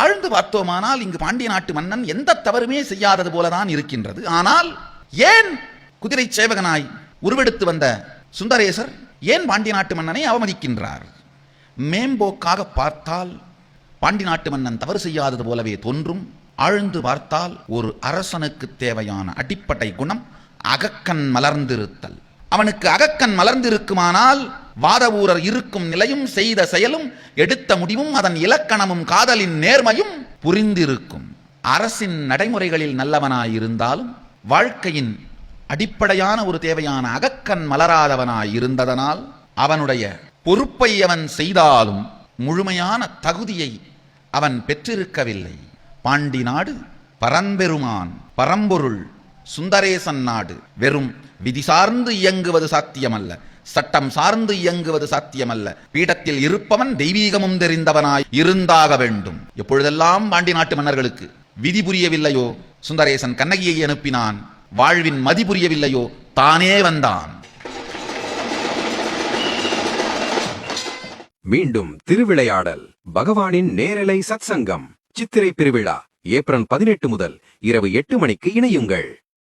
ஆழ்ந்து பார்த்தோமானால் இங்கு பாண்டிய நாட்டு மன்னன் எந்த தவறுமே செய்யாதது போலதான் இருக்கின்றது. ஆனால் ஏன் குதிரை சேவகனாய் உருவெடுத்து வந்த சுந்தரேசர் ஏன் பாண்டிய நாட்டு மன்னனை அவமதிக்கின்றார்? மேம்போக்காக பார்த்தால் பாண்டி நாட்டு மன்னன் தவறு செய்யாதது போலவே தோன்றும். ஆழ்ந்து பார்த்தால் ஒரு அரசனுக்கு தேவையான அடிப்படை குணம் அகக்கண் மலர்ந்திருத்தல். அவனுக்கு அகக்கண் மலர்ந்திருக்குமானால் வாதவூரர் இருக்கும் நிலையும் செய்த செயலும் எடுத்த முடிவும் அதன் இலக்கணமும் காதலின் நேர்மையும் புரிந்திருக்கும். அரசின் நடைமுறைகளில் நல்லவனாயிருந்தாலும் வாழ்க்கையின் அடிப்படையான ஒரு தேவையான அகக்கண் மலராதவனாய் இருந்ததனால் அவனுடைய பொறுப்பை அவன் செய்தாலும் முழுமையான தகுதியை அவன் பெற்றிருக்கவில்லை. பாண்டி நாடு பரம்பெருமான் பரம்பொருள் சுந்தரேசன் நாடு. வெறும் விதி சார்ந்து இயங்குவது சாத்தியமல்ல, சட்டம் சார்ந்து இயங்குவது சாத்தியமல்ல. பீடத்தில் இருப்பவன் தெய்வீகமும் தெரிந்தவனாய் இருந்தாக வேண்டும். எப்பொழுதெல்லாம் பாண்டி நாட்டு மன்னர்களுக்கு விதி புரியவில்லையோ சுந்தரேசன் கண்ணகியை அனுப்பினான், வாழ்வின் மதி புரியவில்லையோ தானே வந்தான். மீண்டும் திருவிளையாடல் பகவானின் நேரலை சத்சங்கம் சித்திரை பெருவிழா ஏப்ரல் 18 முதல் இரவு 8 மணிக்கு இணையுங்கள்.